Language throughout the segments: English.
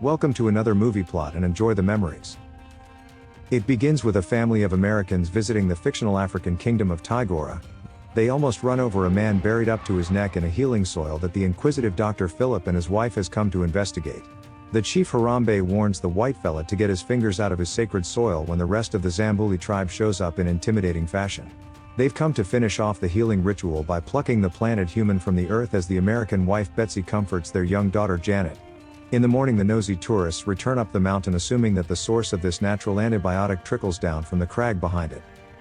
Welcome to another movie plot and enjoy the memories. It begins with a family of Americans visiting the fictional African kingdom of Tigora. They almost run over a man buried up to his neck in a healing soil that the inquisitive Dr. Phillip and his wife has come to investigate. The chief Harambe warns the white fella to get his fingers out of his sacred soil when the rest of the Zambuli tribe shows up in intimidating fashion. They've come to finish off the healing ritual by plucking the planted human from the earth as the American wife Betsy comforts their young daughter Janet. In the morning the nosy tourists return up the mountain assuming that the source of this natural antibiotic trickles down from the crag behind it.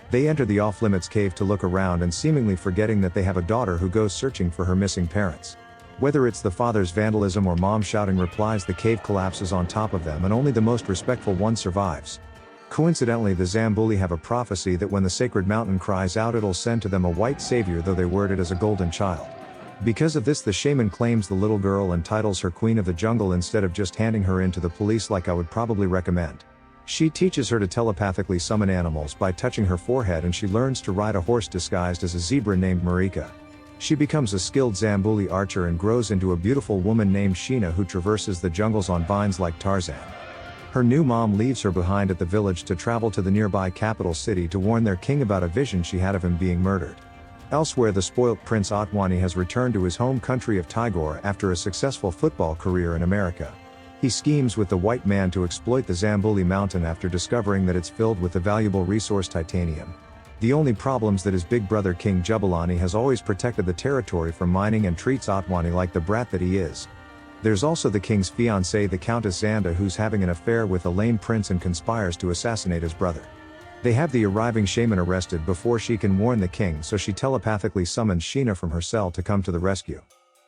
They enter the off-limits cave to look around and seemingly forgetting that they have a daughter who goes searching for her missing parents. Whether it's the father's vandalism or mom shouting replies, the cave collapses on top of them and only the most respectful one survives. Coincidentally, the Zambuli have a prophecy that when the sacred mountain cries out it'll send to them a white savior, though they word it as a golden child. Because of this, the shaman claims the little girl and titles her queen of the jungle instead of just handing her in to the police like I would probably recommend. She teaches her to telepathically summon animals by touching her forehead, and she learns to ride a horse disguised as a zebra named Marika. She becomes a skilled Zambuli archer and grows into a beautiful woman named Sheena who traverses the jungles on vines like Tarzan. Her new mom leaves her behind at the village to travel to the nearby capital city to warn their king about a vision she had of him being murdered. Elsewhere, the spoilt Prince Otwani has returned to his home country of Tigora after a successful football career in America. He schemes with the white man to exploit the Zambuli mountain after discovering that it's filled with the valuable resource titanium. The only problem's that his big brother King Jabalani has always protected the territory from mining and treats Otwani like the brat that he is. There's also the king's fiancée, the Countess Zanda, who's having an affair with a lame prince and conspires to assassinate his brother. They have the arriving shaman arrested before she can warn the king, so she telepathically summons Sheena from her cell to come to the rescue.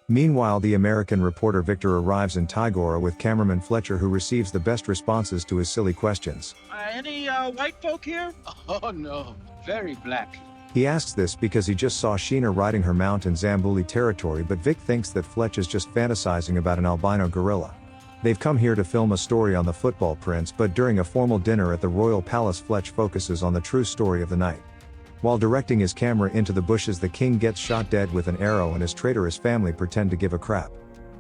Meanwhile, the American reporter Victor arrives in Tigora with cameraman Fletcher, who receives the best responses to his silly questions. Any white folk here? Oh no, very black. He asks this because he just saw Sheena riding her mount in Zambuli territory, but Vic thinks that Fletch is just fantasizing about an albino gorilla. They've come here to film a story on the football prince, but during a formal dinner at the royal palace Fletch focuses on the true story of the night. While directing his camera into the bushes, the king gets shot dead with an arrow and his traitorous family pretend to give a crap.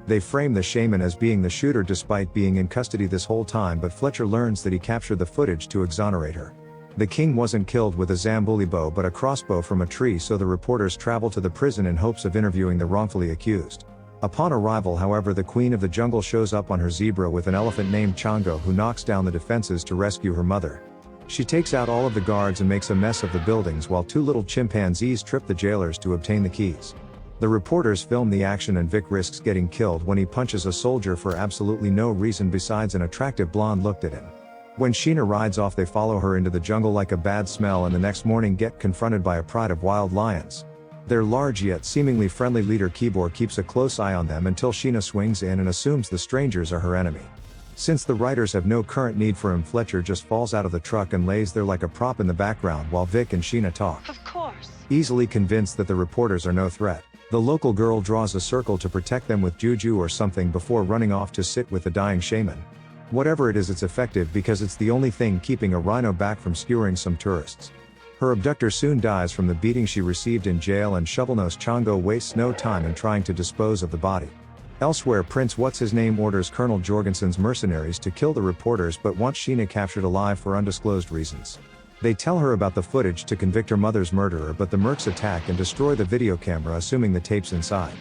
They frame the shaman as being the shooter despite being in custody this whole time, but Fletcher learns that he captured the footage to exonerate her. The king wasn't killed with a Zambuli bow but a crossbow from a tree, so the reporters travel to the prison in hopes of interviewing the wrongfully accused. Upon arrival, however, the queen of the jungle shows up on her zebra with an elephant named Chango, who knocks down the defenses to rescue her mother. She takes out all of the guards and makes a mess of the buildings while two little chimpanzees trip the jailers to obtain the keys. The reporters film the action and Vic risks getting killed when he punches a soldier for absolutely no reason besides an attractive blonde looked at him. When Sheena rides off, they follow her into the jungle like a bad smell, and the next morning get confronted by a pride of wild lions. Their large yet seemingly friendly leader Kibor keeps a close eye on them until Sheena swings in and assumes the strangers are her enemy. Since the writers have no current need for him, Fletcher just falls out of the truck and lays there like a prop in the background while Vic and Sheena talk. Of course. Easily convinced that the reporters are no threat, the local girl draws a circle to protect them with juju or something before running off to sit with the dying shaman. Whatever it is, it's effective because it's the only thing keeping a rhino back from skewering some tourists. Her abductor soon dies from the beating she received in jail, and Shovelnose Chango wastes no time in trying to dispose of the body. Elsewhere, Prince What's-His-Name orders Colonel Jorgensen's mercenaries to kill the reporters but wants Sheena captured alive for undisclosed reasons. They tell her about the footage to convict her mother's murderer, but the mercs attack and destroy the video camera, assuming the tape's inside.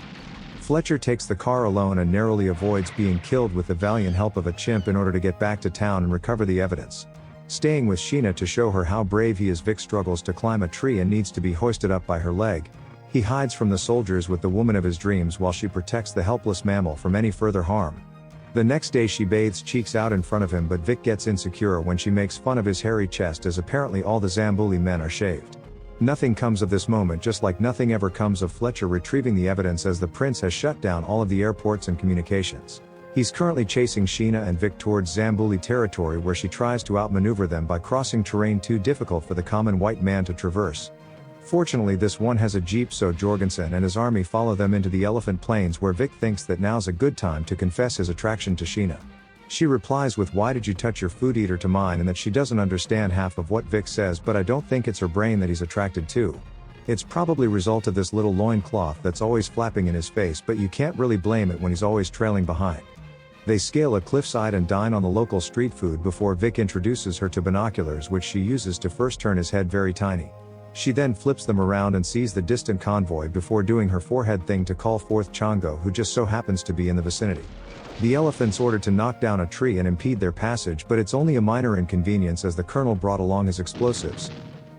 Fletcher takes the car alone and narrowly avoids being killed with the valiant help of a chimp in order to get back to town and recover the evidence. Staying with Sheena to show her how brave he is, Vic struggles to climb a tree and needs to be hoisted up by her leg. He hides from the soldiers with the woman of his dreams while she protects the helpless mammal from any further harm. The next day she bathes cheeks out in front of him, but Vic gets insecure when she makes fun of his hairy chest, as apparently all the Zambuli men are shaved. Nothing comes of this moment, just like nothing ever comes of Fletcher retrieving the evidence, as the prince has shut down all of the airports and communications. He's currently chasing Sheena and Vic towards Zambuli territory, where she tries to outmaneuver them by crossing terrain too difficult for the common white man to traverse. Fortunately, this one has a jeep, so Jorgensen and his army follow them into the Elephant Plains, where Vic thinks that now's a good time to confess his attraction to Sheena. She replies with, "Why did you touch your food eater to mine?" and that she doesn't understand half of what Vic says, but I don't think it's her brain that he's attracted to. It's probably result of this little loincloth that's always flapping in his face, but you can't really blame it when he's always trailing behind. They scale a cliffside and dine on the local street food before Vic introduces her to binoculars which she uses to first turn his head very tiny. She then flips them around and sees the distant convoy before doing her forehead thing to call forth Chongo, who just so happens to be in the vicinity. The elephants ordered to knock down a tree and impede their passage, but it's only a minor inconvenience as the colonel brought along his explosives.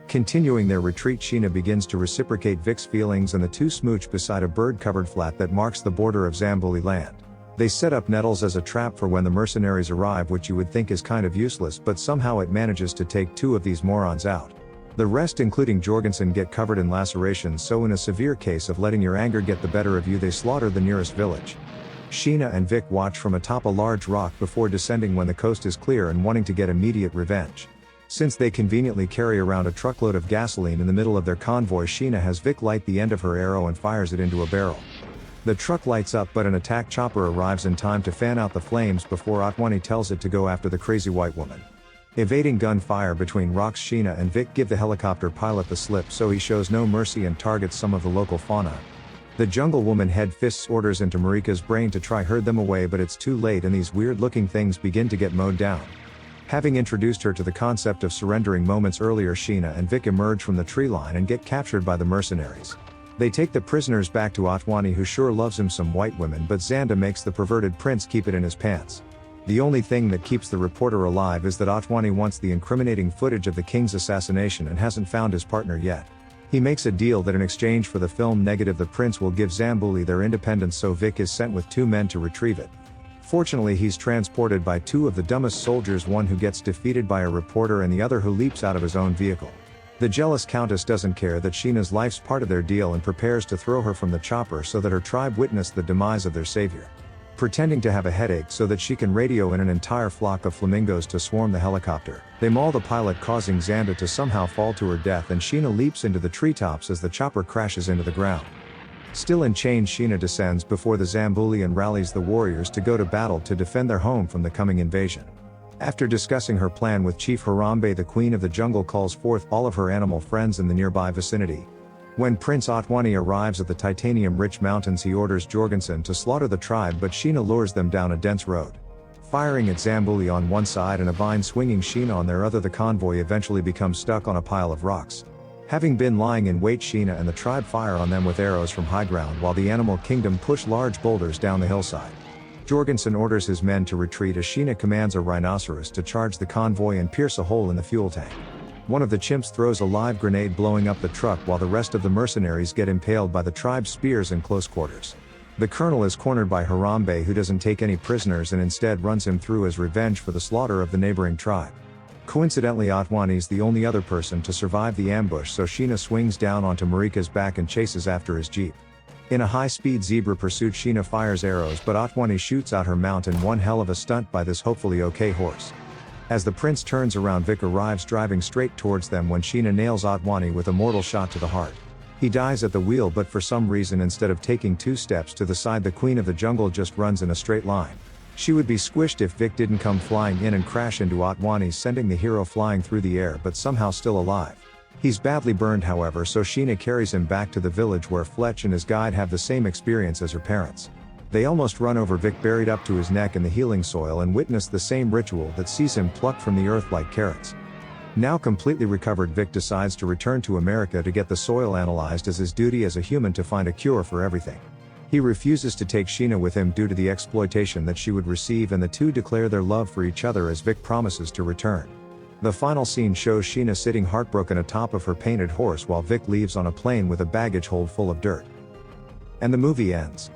Continuing their retreat, Sheena begins to reciprocate Vic's feelings and the two smooch beside a bird-covered flat that marks the border of Zambuli land. They set up nettles as a trap for when the mercenaries arrive, which you would think is kind of useless, but somehow it manages to take two of these morons out. The rest, including Jorgensen, get covered in lacerations, so in a severe case of letting your anger get the better of you, they slaughter the nearest village. Sheena and Vic watch from atop a large rock before descending when the coast is clear and wanting to get immediate revenge. Since they conveniently carry around a truckload of gasoline in the middle of their convoy, Sheena has Vic light the end of her arrow and fires it into a barrel. The truck lights up, but an attack chopper arrives in time to fan out the flames before Otwani tells it to go after the crazy white woman. Evading gunfire between rocks, Sheena and Vic give the helicopter pilot the slip, so he shows no mercy and targets some of the local fauna. The jungle woman head fists orders into Marika's brain to try herd them away, but it's too late and these weird looking things begin to get mowed down. Having introduced her to the concept of surrendering moments earlier, Sheena and Vic emerge from the tree line and get captured by the mercenaries. They take the prisoners back to Otwani, who sure loves him some white women, but Zanda makes the perverted prince keep it in his pants. The only thing that keeps the reporter alive is that Otwani wants the incriminating footage of the king's assassination and hasn't found his partner yet. He makes a deal that in exchange for the film negative, the prince will give Zambuli their independence, so Vic is sent with 2 men to retrieve it. Fortunately, he's transported by 2 of the dumbest soldiers, one who gets defeated by a reporter and the other who leaps out of his own vehicle. The jealous Countess doesn't care that Sheena's life's part of their deal and prepares to throw her from the chopper so that her tribe witness the demise of their savior. Pretending to have a headache so that she can radio in an entire flock of flamingos to swarm the helicopter, they maul the pilot, causing Zanda to somehow fall to her death, and Sheena leaps into the treetops as the chopper crashes into the ground. Still in chains, Sheena descends before the Zambuli and rallies the warriors to go to battle to defend their home from the coming invasion. After discussing her plan with Chief Harambe, the Queen of the Jungle calls forth all of her animal friends in the nearby vicinity. When Prince Otwani arrives at the titanium-rich mountains, he orders Jorgensen to slaughter the tribe, but Sheena lures them down a dense road. Firing at Zambuli on one side and a vine swinging Sheena on their other, the convoy eventually becomes stuck on a pile of rocks. Having been lying in wait, Sheena and the tribe fire on them with arrows from high ground, while the animal kingdom push large boulders down the hillside. Jorgensen orders his men to retreat as Sheena commands a rhinoceros to charge the convoy and pierce a hole in the fuel tank. One of the chimps throws a live grenade, blowing up the truck, while the rest of the mercenaries get impaled by the tribe's spears in close quarters. The colonel is cornered by Harambe, who doesn't take any prisoners and instead runs him through as revenge for the slaughter of the neighboring tribe. Coincidentally, Otwani's the only other person to survive the ambush, so Sheena swings down onto Marika's back and chases after his jeep. In a high-speed zebra pursuit, Sheena fires arrows, but Otwani shoots out her mount in one hell of a stunt by this hopefully okay horse. As the prince turns around, Vic arrives driving straight towards them when Sheena nails Otwani with a mortal shot to the heart. He dies at the wheel, but for some reason, instead of taking 2 steps to the side, the Queen of the Jungle just runs in a straight line. She would be squished if Vic didn't come flying in and crash into Otwani, sending the hero flying through the air, but somehow still alive. He's badly burned, however, so Sheena carries him back to the village where Fletch and his guide have the same experience as her parents. They almost run over Vic buried up to his neck in the healing soil and witness the same ritual that sees him plucked from the earth like carrots. Now completely recovered, Vic decides to return to America to get the soil analyzed as his duty as a human to find a cure for everything. He refuses to take Sheena with him due to the exploitation that she would receive, and the two declare their love for each other as Vic promises to return. The final scene shows Sheena sitting heartbroken atop of her painted horse while Vic leaves on a plane with a baggage hold full of dirt. And the movie ends.